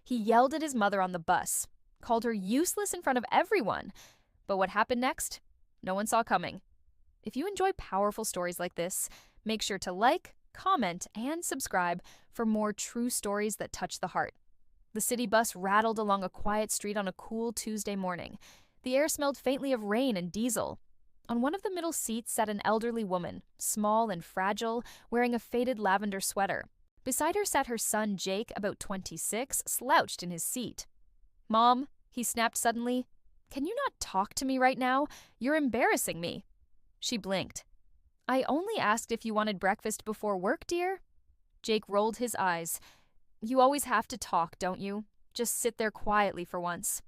He yelled at his mother on the bus, called her useless in front of everyone. But what happened next? No one saw coming. If you enjoy powerful stories like this, make sure to like, comment, and subscribe for more true stories that touch the heart. The city bus rattled along a quiet street on a cool Tuesday morning. The air smelled faintly of rain and diesel. On one of the middle seats sat an elderly woman, small and fragile, wearing a faded lavender sweater. Beside her sat her son Jake, about 26, slouched in his seat. "Mom," he snapped suddenly, "can you not talk to me right now? You're embarrassing me." She blinked. "I only asked if you wanted breakfast before work, dear." Jake rolled his eyes. "You always have to talk, don't you? Just sit there quietly for once."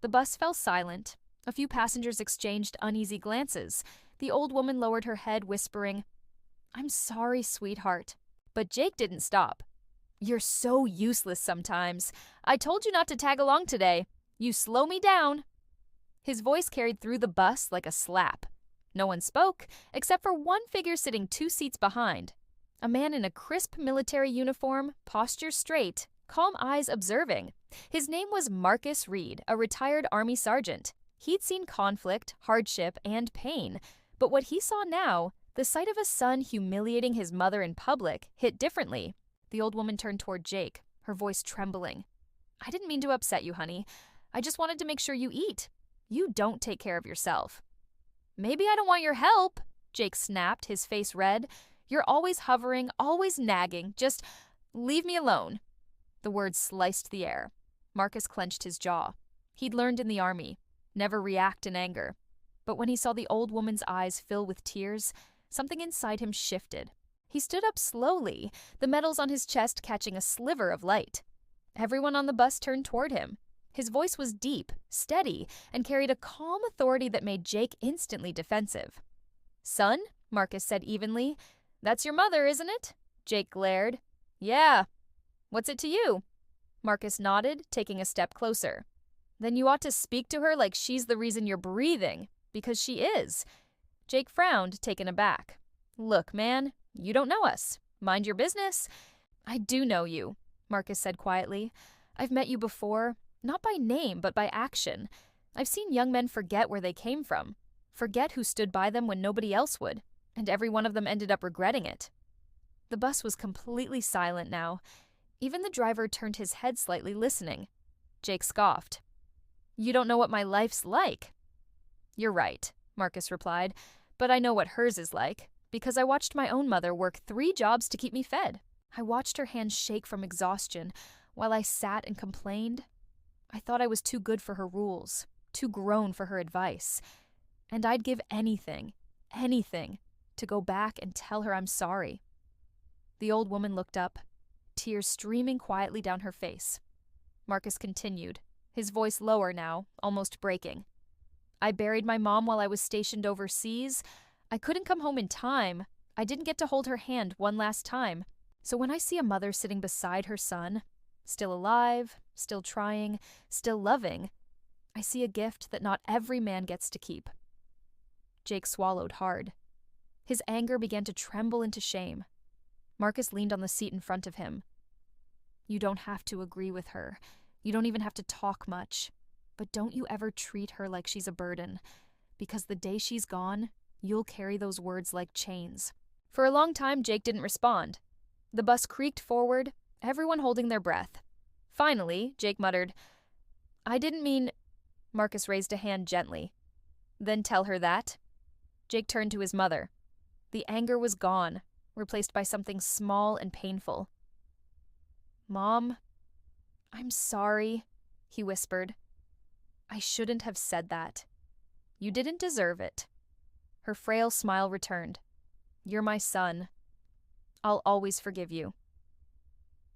The bus fell silent. A few passengers exchanged uneasy glances. The old woman lowered her head, whispering, "I'm sorry, sweetheart." But Jake didn't stop. "You're so useless sometimes. I told you not to tag along today. You slow me down." His voice carried through the bus like a slap. No one spoke, except for one figure sitting 2 seats behind. A man in a crisp military uniform, posture straight, calm eyes observing. His name was Marcus Reed, a retired Army sergeant. He'd seen conflict, hardship, and pain, but what he saw now, the sight of a son humiliating his mother in public, hit differently. The old woman turned toward Jake, her voice trembling. "I didn't mean to upset you, honey. I just wanted to make sure you eat. You don't take care of yourself." "Maybe I don't want your help," Jake snapped, his face red. "You're always hovering, always nagging. Just leave me alone." The words sliced the air. Marcus clenched his jaw. He'd learned in the army, never react in anger. But when he saw the old woman's eyes fill with tears, something inside him shifted. He stood up slowly, the metals on his chest catching a sliver of light. Everyone on the bus turned toward him. His voice was deep, steady, and carried a calm authority that made Jake instantly defensive. "Son," Marcus said evenly, "that's your mother, isn't it?" Jake glared. "Yeah. What's it to you?" Marcus nodded, taking a step closer. "Then you ought to speak to her like she's the reason you're breathing, because she is." Jake frowned, taken aback. "Look, man, you don't know us. Mind your business." "I do know you," Marcus said quietly. "I've met you before, not by name, but by action. I've seen young men forget where they came from, forget who stood by them when nobody else would, and every one of them ended up regretting it." The bus was completely silent now. Even the driver turned his head slightly, listening. Jake scoffed. "You don't know what my life's like." "You're right," Marcus replied, "but I know what hers is like, because I watched my own mother work 3 jobs to keep me fed. I watched her hands shake from exhaustion while I sat and complained. I thought I was too good for her rules, too grown for her advice. And I'd give anything, to go back and tell her I'm sorry." The old woman looked up, tears streaming quietly down her face. Marcus continued, his voice lower now, almost breaking. "I buried my mom while I was stationed overseas. I couldn't come home in time. I didn't get to hold her hand one last time. So when I see a mother sitting beside her son, still alive, still trying, still loving, I see a gift that not every man gets to keep." Jake swallowed hard. His anger began to tremble into shame. Marcus leaned on the seat in front of him. "You don't have to agree with her. You don't even have to talk much. But don't you ever treat her like she's a burden, because the day she's gone, you'll carry those words like chains." For a long time, Jake didn't respond. The bus creaked forward, everyone holding their breath. Finally, Jake muttered, "I didn't mean—" Marcus raised a hand gently. "Then tell her that." Jake turned to his mother. The anger was gone, replaced by something small and painful. "Mom, I'm sorry," he whispered. "I shouldn't have said that. You didn't deserve it." Her frail smile returned. "You're my son. I'll always forgive you."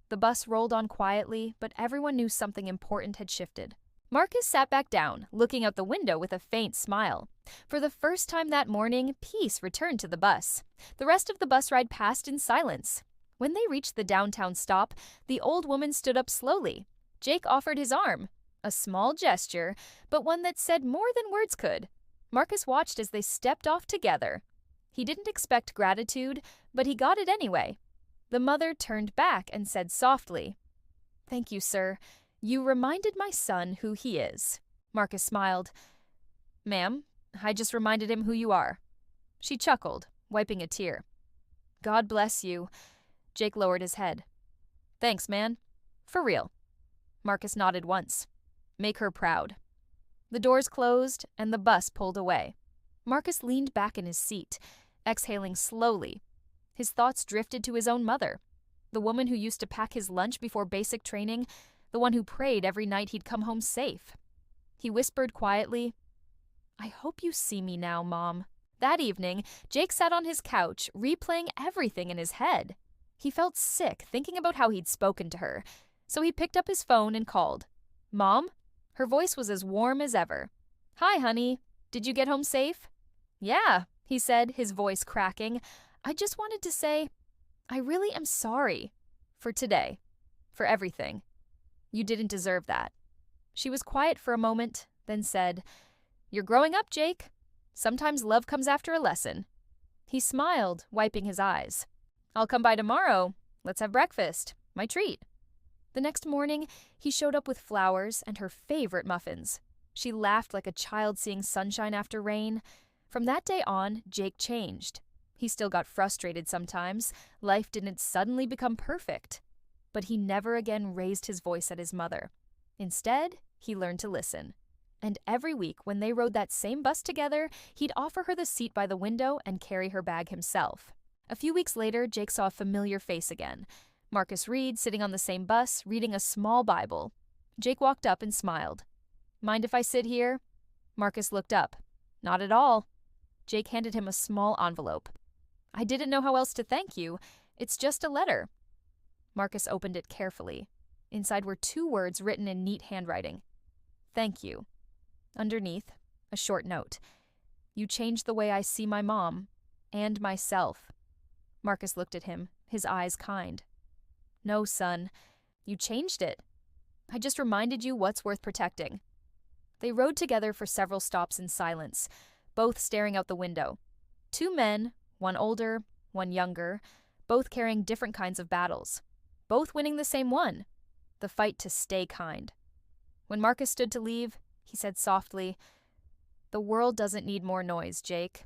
The bus rolled on quietly, but everyone knew something important had shifted. Marcus sat back down, looking out the window with a faint smile. For the first time that morning, peace returned to the bus. The rest of the bus ride passed in silence. When they reached the downtown stop, the old woman stood up slowly. Jake offered his arm, a small gesture, but one that said more than words could. Marcus watched as they stepped off together. He didn't expect gratitude, but he got it anyway. The mother turned back and said softly, "Thank you, sir. You reminded my son who he is. Marcus smiled. Ma'am, I just reminded him who you are. She chuckled, wiping a tear. God bless you. Jake lowered his head. Thanks, man. For real. Marcus nodded once. Make her proud. The doors closed, and the bus pulled away. Marcus leaned back in his seat, exhaling slowly. His thoughts drifted to his own mother, the woman who used to pack his lunch before basic training, the one who prayed every night he'd come home safe. He whispered quietly, I hope you see me now, Mom. That evening, Jake sat on his couch, replaying everything in his head. He felt sick thinking about how he'd spoken to her, so he picked up his phone and called. Mom? Her voice was as warm as ever. Hi, honey. Did you get home safe? Yeah, he said, his voice cracking. I just wanted to say, I really am sorry. For today. For everything. You didn't deserve that. She was quiet for a moment, then said, You're growing up, Jake. Sometimes love comes after a lesson. He smiled, wiping his eyes. I'll come by tomorrow. Let's have breakfast. My treat. The next morning, he showed up with flowers and her favorite muffins. She laughed like a child seeing sunshine after rain. From that day on, Jake changed. He still got frustrated sometimes. Life didn't suddenly become perfect. But he never again raised his voice at his mother. Instead, he learned to listen. And every week, when they rode that same bus together, he'd offer her the seat by the window and carry her bag himself. A few weeks later, Jake saw a familiar face again. Marcus Reed, sitting on the same bus, reading a small Bible. Jake walked up and smiled. Mind if I sit here? Marcus looked up. Not at all. Jake handed him a small envelope. I didn't know how else to thank you. It's just a letter. Marcus opened it carefully. Inside were 2 words written in neat handwriting. Thank you. Underneath, a short note. You changed the way I see my mom and myself. Marcus looked at him, his eyes kind. No, son. You changed it. I just reminded you what's worth protecting. They rode together for several stops in silence, both staring out the window. 2 men, one older, one younger, both carrying different kinds of battles. Both winning the same one, the fight to stay kind. When Marcus stood to leave, he said softly, The world doesn't need more noise, Jake.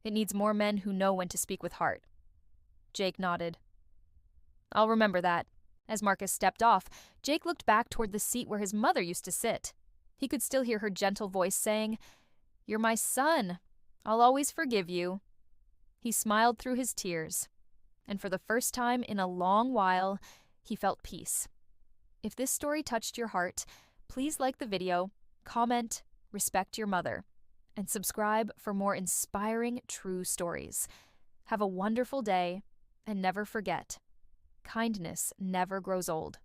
It needs more men who know when to speak with heart. Jake nodded. I'll remember that. As Marcus stepped off, Jake looked back toward the seat where his mother used to sit. He could still hear her gentle voice saying, You're my son. I'll always forgive you. He smiled through his tears, and for the first time in a long while, he felt peace. If this story touched your heart, please like the video, comment, respect your mother, and subscribe for more inspiring true stories. Have a wonderful day, and never forget, kindness never grows old.